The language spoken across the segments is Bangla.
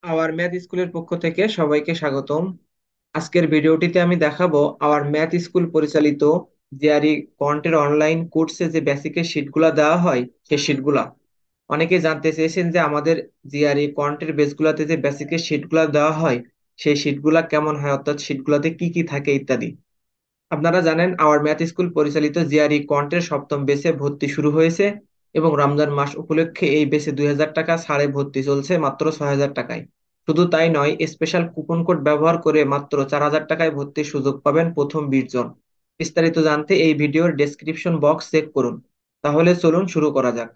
আওয়ার ম্যাথ স্কুলের পক্ষ থেকে সবাইকে স্বাগতম। আজকের ভিডিওটিতে আমি দেখাবো আওয়ার ম্যাথ স্কুল পরিচালিত জিআরই কোয়ান্টের অনলাইন কোর্সে যে বেসিকের শীটগুলা দেওয়া হয় সেই শীটগুলা। অনেকে জানতে চেয়েছেন যে আমাদের জিআরই কোয়ান্টের বেসগুলাতে যে বেসিকের শীটগুলা দেওয়া হয় সেই শীটগুলা কেমন হয়, অর্থাৎ শীটগুলাতে কি কি থাকে ইত্যাদি। আপনারা জানেন আওয়ার ম্যাথ স্কুল পরিচালিত জিআরই কোয়ান্টের সপ্তম বেসে ভর্তি শুরু হয়েছে এবং রমজান মাস উপলক্ষে এই বেসে 2,000 টাকা ছাড়ে ভর্তি চলছে মাত্র 6,000 টাকায়। শুধু তাই নয়, স্পেশাল কুপন কোড ব্যবহার করে মাত্র 4,000 টাকায় ভর্তির সুযোগ পাবেন প্রথম 20 জন। বিস্তারিত জানতে এই ভিডিওর ডেসক্রিপশন বক্স চেক করুন। তাহলে চলুন শুরু করা যাক।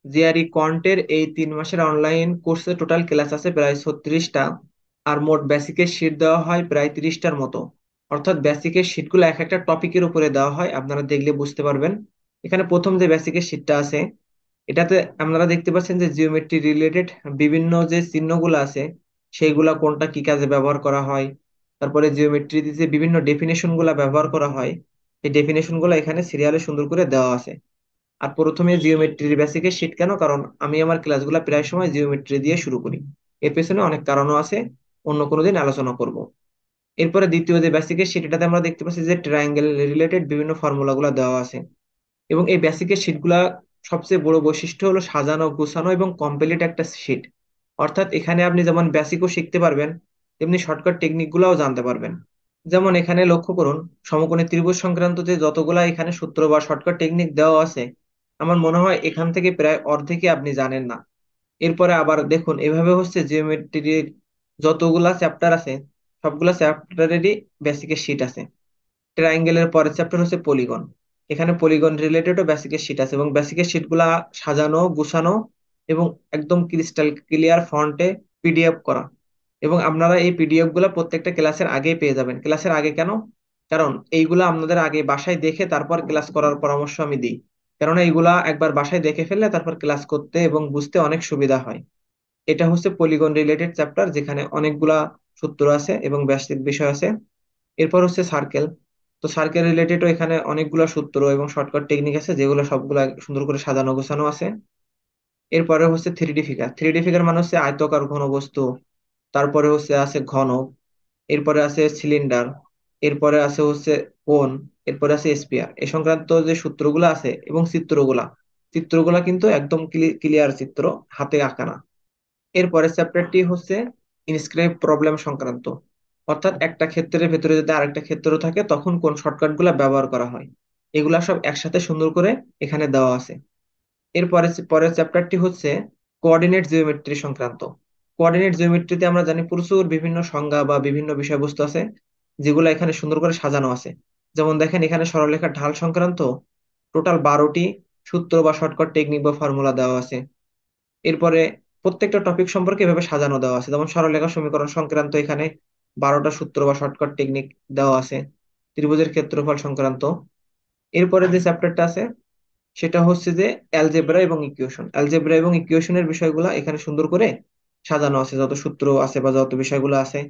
জিআরই কোয়ান্টের এই 3 মাসের অনলাইন কোর্সে টোটাল ক্লাস আছে প্রায় 36টা, আর মোট বেসিকের শীট দেওয়া হয় প্রায় 30টার মতো। অর্থাৎ বেসিকের শীটগুলো এক একটা টপিকের উপরে দেওয়া হয়, আপনারা দেখলে বুঝতে পারবেন। এখানে প্রথম যে বেসিকের শীটটা আছে এটাতে আপনারা দেখতে পাচ্ছেন যে জিওমেট্রি রিলেটেড বিভিন্ন যে চিহ্নগুলো আছে সেইগুলা কোনটা কি কাজে ব্যবহার করা হয়, তারপরে জিওমেট্রিতে যে বিভিন্ন ডেফিনেশন গুলা ব্যবহার করা হয় সেই ডেফিনেশন গুলো এখানে সিরিয়ালে সুন্দর করে দেওয়া আছে। আর প্রথমে জিওমেট্রির বেসিকের শীট কেন, কারণ আমি আমার ক্লাসগুলো প্রায় সময় জিওমেট্রি দিয়ে শুরু করি। এর পেছনে অনেক কারণও আছে, অন্য কোনো দিন আলোচনা করব। এরপরে দ্বিতীয় যে বেসিকের শীট এটাতে আমরা দেখতে পাচ্ছি যে ট্রায়াঙ্গেল রিলেটেড বিভিন্ন ফর্মুলা গুলা দেওয়া আছে। এবং এই বেসিকের শীটগুলা সবচেয়ে বড় বৈশিষ্ট্য হলো সাজানো গোছানো এবং কমপ্লিট একটা শীট। অর্থাৎ এখানে আপনি যেমন বেসিকও শিখতে পারবেন, তেমনি শর্টকাট টেকনিক গুলাও জানতে পারবেন। যেমন এখানে লক্ষ্য করুন, সমকোণী ত্রিভুজ সংক্রান্ত যে যতগুলা এখানে সূত্র বা শর্টকাট টেকনিক দেওয়া আছে, আমার মনে হয় এখান থেকে প্রায় অর্ধেকই আপনি জানেন না। এরপরে আবার দেখুন, এভাবে হচ্ছে জিওমেট্রির যতগুলা চ্যাপ্টার আছে সবগুলা চ্যাপ্টারেরই বেসিকের শীট আছে। ট্রায়াঙ্গেলের পরের চ্যাপ্টার হচ্ছে পলিগন। এখানে পলিগন রিলেটেডও বেসিকের শীট আছে এবং বেসিকের শীট গুলা সাজানো গুছানো এবং একদম ক্রিস্টাল ক্লিয়ার ফন্টে পিডিএফ করা। এবং আপনারা এই পিডিএফ গুলা প্রত্যেকটা ক্লাসের আগেই পেয়ে যাবেন। ক্লাসের আগে কেন? কারণ এইগুলা আপনাদের আগে বাসায় দেখে তারপর ক্লাস করার পরামর্শ আমি দিই। কেননা এইগুলা একবার বাসায় দেখে ফেললে তারপর ক্লাস করতে এবং বুঝতে অনেক সুবিধা হয়। এটা হচ্ছে পলিগন রিলেটেড চ্যাপ্টার, যেখানে অনেকগুলা সূত্র আছে এবং বেসিক বিষয় আছে। এরপর হচ্ছে সার্কেল। তো সার্কেল রিলেটেডও এখানে অনেকগুলো সূত্র এবং শর্টকাট টেকনিক আছে, যেগুলো সবগুলা সুন্দর করে সাজানো গোছানো আছে। এরপরে হচ্ছে three D figure. Three D figure মানে হচ্ছে আয়তকার ঘনবস্তু, তারপরে হচ্ছে আছে ঘন, এরপরে আছে সিলিন্ডার, এরপরে আছে হচ্ছে কোন, এরপরে আছে স্পিয়ার। এই সংক্রান্ত যে সূত্রগুলো আছে এবং চিত্রগুলা, চিত্রগুলা কিন্তু একদম ক্লিয়ার চিত্র, হাতে আঁকা না। এরপরের চ্যাপ্টারটি হচ্ছে ইনস্ক্রাইব প্রবলেম সংক্রান্ত। অর্থাৎ একটা ক্ষেত্রের ভেতরে যদি আরেকটা ক্ষেত্র থাকে তখন কোন শর্টকাট গুলা ব্যবহার করা হয়, এগুলা সব একসাথে সুন্দর করে এখানে দেওয়া আছে। এরপরে পরের চ্যাপ্টারটি হচ্ছে কোঅর্ডিনেট জিওমেট্রি সংক্রান্ত। কোঅর্ডিনেট জিওমেট্রিতে আমরা জানি প্রচুর বিভিন্ন সংজ্ঞা বা বিভিন্ন বিষয়বস্তু আছে, যেগুলো এখানে সুন্দর করে সাজানো আছে। যেমন দেখেন, এখানে সরলরেখার ঢাল সংক্রান্ত টোটাল 12টি সূত্র বা শর্টকাট টেকনিক বা ফর্মুলা দেওয়া আছে। এরপরে প্রত্যেকটা টপিক সম্পর্কে এভাবে সাজানো দেওয়া আছে। যেমন সরলরেখা সমীকরণ সংক্রান্ত এখানে 12টা সূত্র বা শর্টকাট টেকনিক দেওয়া আছে। ত্রিভুজের ক্ষেত্রফল সংক্রান্ত। এরপরে যে চ্যাপ্টারটা আছে সেটা হচ্ছে যে অ্যালজেব্রা এবং ইকুয়েশন। অ্যালজেব্রা এবং ইকুয়েশনের বিষয়গুলো এখানে সুন্দর করে সাজানো আছে, যত সূত্র আছে বা যত বিষয়গুলো আছে।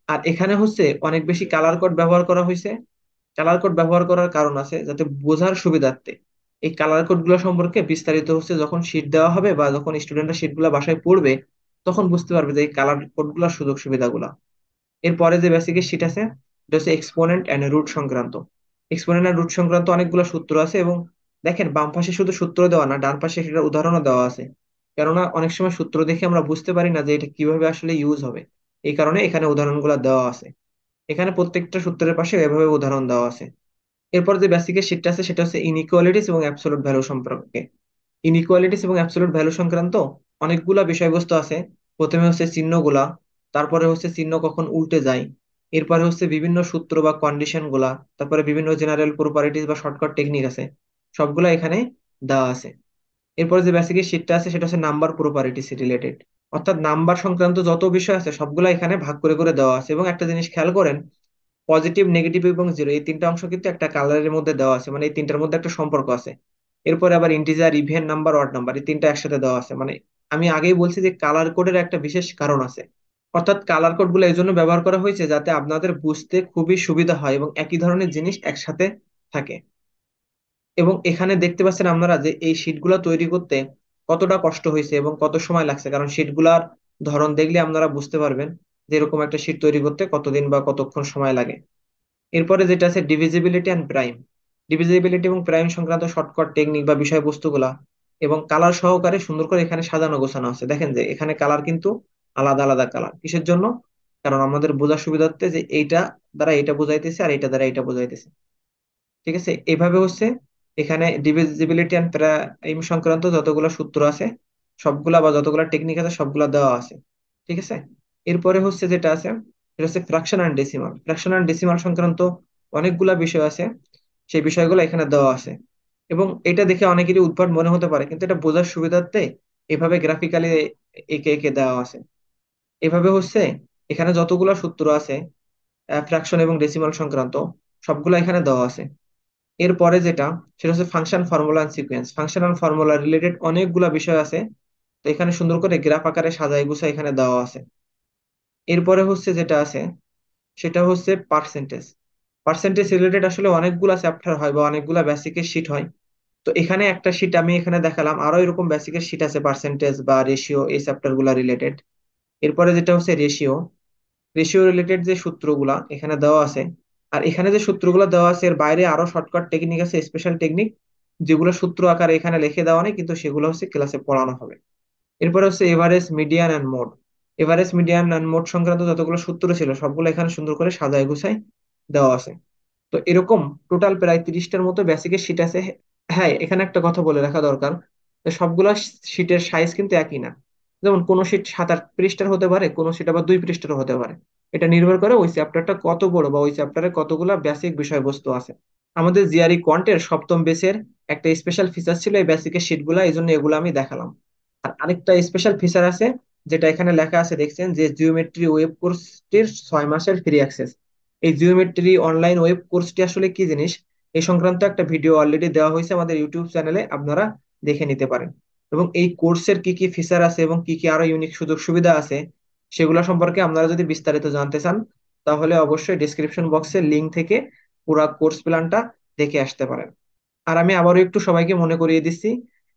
আর এখানে হচ্ছে অনেক বেশি কালার কোড ব্যবহার করা হয়েছে। কালার কোড ব্যবহার করার কারণ আছে যাতে বোঝার সুবিধার্থে। এই কালার কোড গুলো সম্পর্কে বিস্তারিত হচ্ছে যখন শীট দেওয়া হবে বা যখন স্টুডেন্টরা শীট গুলা বাসায় পড়বে তখন বুঝতে পারবে যে এই কালার কোড গুলার সুযোগ সুবিধাগুলা। এরপরে যে বেসিকের শীট আছে এটা হচ্ছে এক্সপোনেন্ট এন্ড রুট সংক্রান্ত। এক্সপোনেন্ট এন্ড রুট সংক্রান্ত অনেকগুলো সূত্র আছে এবং দেখেন বাম পাশে শুধু সূত্র দেওয়া না, ডান পাশে সেটার উদাহরণও দেওয়া আছে। কেননা অনেক সময় সূত্র দেখে আমরা বুঝতে পারি না যে এটা কিভাবে আসলে ইউজ হবে, এই কারণে এখানে উদাহরণগুলো দেওয়া আছে। এখানে প্রত্যেকটা সূত্রের পাশে এভাবে উদাহরণ দেওয়া আছে। এরপর যে বেসিকের শীটটা আছে সেটা হচ্ছে ইনইকুয়ালিটিস এবং অ্যাবসলিউট ভ্যালু সম্পর্কে। ইনইকুয়ালিটিস এবং অ্যাবসলিউট ভ্যালু সংক্রান্ত অনেকগুলা বিষয়বস্তু আছে। প্রথমে হচ্ছে চিহ্নগুলা, তারপরে হচ্ছে চিহ্ন কখন উল্টে যায়, এরপরে হচ্ছে বিভিন্ন সূত্র বা কন্ডিশন গুলা, তারপরে বিভিন্ন জেনারেল প্রপার্টিস বা শর্টকাট টেকনিক আছে, সবগুলা এখানে দেওয়া আছে। এরপরে যে বেসিকের শীটটা আছে সেটা হচ্ছে নাম্বার প্রপার্টিস রিলেটেড। অর্থাৎ নাম্বার সংক্রান্ত যত বিষয় আছে সবগুলা এখানে ভাগ করে করে দেওয়া আছে। এবং একটা জিনিস খেয়াল করেন, পজিটিভ নেগেটিভ এবং জিরো এই তিনটা অংশ কিন্তু একটা কালারের মধ্যে দেওয়া আছে, মানে এই তিনটার মধ্যে একটা সম্পর্ক আছে। এরপরে আবার integer, even number, odd number এই তিনটা একসাথে দেওয়া আছে। মানে আমি আগেই বলছি যে কালার কোডের একটা বিশেষ কারণ আছে। অর্থাৎ কালার কোড গুলো এই জন্য ব্যবহার করা হয়েছে যাতে আপনাদের বুঝতে খুবই সুবিধা হয় এবং একই ধরনের জিনিস একসাথে থাকে। এবং এখানে দেখতে পাচ্ছেন আপনারা যে এই শীটগুলো তৈরি করতে কতটা কষ্ট হয়েছে এবং কত সময় লাগছে, কারণ শীটগুলার ধরন দেখলে আপনারা বুঝতে পারবেন যে এরকম একটা শীট তৈরি করতে কতদিন বা কতক্ষণ সময় লাগে। এরপরে যেটা আছে ডিভিজিবিলিটি অ্যান্ড প্রাইম। ডিভিজিবিলিটি এবং প্রাইম সংক্রান্ত শর্টকাট টেকনিক বা বিষয়বস্তুগুলা এবং কালার সহকারে সুন্দর করে এখানে সাজানো গোছানো আছে। দেখেন যে এখানে কালার কিন্তু আলাদা আলাদা কালার, কিসের জন্য? কারণ আমাদের বোঝার সুবিধার্থে যে এইটা দ্বারা এটা বোঝাইতেছে আর এইটা দ্বারা এটা বোঝাইতেছে। ঠিক আছে, এইভাবে হচ্ছে এখানে ডিভিজিবিলিটি অ্যান্ড প্রাইম সংক্রান্ত যতগুলো সূত্র আছে সবগুলা বা যতগুলা টেকনিক আছে সবগুলা দেওয়া আছে। ঠিক আছে, এরপরে হচ্ছে যেটা আছে সেটা হচ্ছে fraction and decimal. Fraction and decimal সংক্রান্ত অনেকগুলা বিষয় আছে, সেই বিষয়গুলো এখানে দেওয়া আছে। এবং এটা দেখে অনেকেরই উদ্ভট মনে হতে পারে, কিন্তু এটা বোঝার সুবিধার্থে এভাবে গ্রাফিক্যালি একে একে দেওয়া আছে। এভাবে হচ্ছে এখানে যতগুলা সূত্র আছে ফ্র্যাকশন এবং ডেসিমাল সংক্রান্ত সবগুলা এখানে দেওয়া আছে। এরপরে যেটা সেটা হচ্ছে function, formula and sequence. Function and formula related অনেকগুলা বিষয় আছে, তো এখানে সুন্দর করে গ্রাফ আকারে সাজাই গুছাই এখানে দেওয়া আছে। এরপরে হচ্ছে যেটা আছে সেটা হচ্ছে পার্সেন্টেজ। পার্সেন্টেজ রিলেটেড আসলে অনেকগুলা চ্যাপ্টার হয় বা অনেকগুলা বেসিকের শিট হয়। তো এখানে একটা শিট আমি এখানে দেখালাম, আরো এরকম বেসিকের শিট আছে পার্সেন্টেজ বা রেশিও এই চ্যাপ্টার গুলা রিলেটেড। এরপরে যেটা হচ্ছে রেশিও, রেশিও রিলেটেড যে সূত্রগুলা এখানে দেওয়া আছে। আর এখানে যে সূত্রগুলো দেওয়া আছে এর বাইরে আরো শর্টকাট টেকনিক আছে, স্পেশাল টেকনিক, যেগুলো সূত্র আকারে এখানে লিখে দেওয়া নেই কিন্তু সেগুলো হচ্ছে ক্লাসে পড়ানো হবে। এরপরে হচ্ছে average, median and mode. Average, median and mode সংক্রান্ত যতগুলো সূত্র ছিল সবগুলো এখানে সুন্দর করে সাজায় গুছাই দেওয়া আছে। তো এরকম টোটাল প্রায় 30টার মতো বেসিকের শীট আছে। হ্যাঁ, এখানে একটা কথা বলে রাখা দরকার, যে সবগুলা শীটের সাইজ কিন্তু একই না। যেমন কোন শীট 7-8 পৃষ্ঠার হতে পারে, কোন শীট আবার 2 পৃষ্ঠার হতে পারে। এটা নির্ভর করে ওই চ্যাপ্টারটা কত বড় বা ওই চ্যাপ্টারে কতগুলা বেসিক বিষয়বস্তু আছে। আমাদের জিআরই কোয়ান্টের সপ্তম বেসের একটা স্পেশাল ফিচার ছিল এই বেসিকের শীটগুলা, এই জন্য এগুলো আমি দেখালাম। আর আরেকটা স্পেশাল ফিচার আছে যেটা এখানে লেখা আছে, দেখছেন যে জিওমেট্রি ওয়েব কোর্সটির 6 মাসের ফ্রি অ্যাক্সেস। এই জিওমেট্রি অনলাইন ওয়েব কোর্সটি আসলে কি জিনিস এই সংক্রান্ত একটা ভিডিও অলরেডি দেওয়া হয়েছে আমাদের ইউটিউব চ্যানেলে, আপনারা দেখে নিতে পারেন। এবং এই কোর্সের কি কি ফিচার আছে এবং কি কি আরো ইউনিক সুযোগ সুবিধা আছে সেগুলো সম্পর্কে আপনারা যদি বিস্তারিত জানতে চান তাহলে অবশ্যই ডিসক্রিপশন বক্সে লিংক থেকে পুরো কোর্স প্ল্যানটা দেখে আসতে পারেন। আর আমি আবারও একটু সবাইকে মনে করিয়ে দিচ্ছি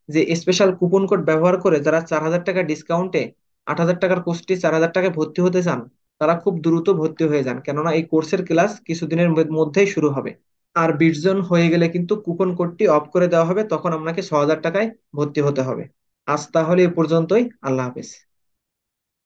যে স্পেশাল কুপন কোড ব্যবহার করে যারা 4,000 টাকা ডিসকাউন্টে 8,000 টাকার কোর্সটি 4,000 টাকায় ভর্তি হতে চান তারা খুব দ্রুত ভর্তি হয়ে যান, কেননা এই কোর্সের ক্লাস কিছুদিনের মধ্যেই শুরু হবে। আর 20 জন হয়ে গেলে কিন্তু কুপন কোডটি অফ করে দেওয়া হবে, তখন আপনাকে 6,000 টাকায় ভর্তি হতে হবে। আজ তাহলে এ পর্যন্তই, আল্লাহ হাফেজ।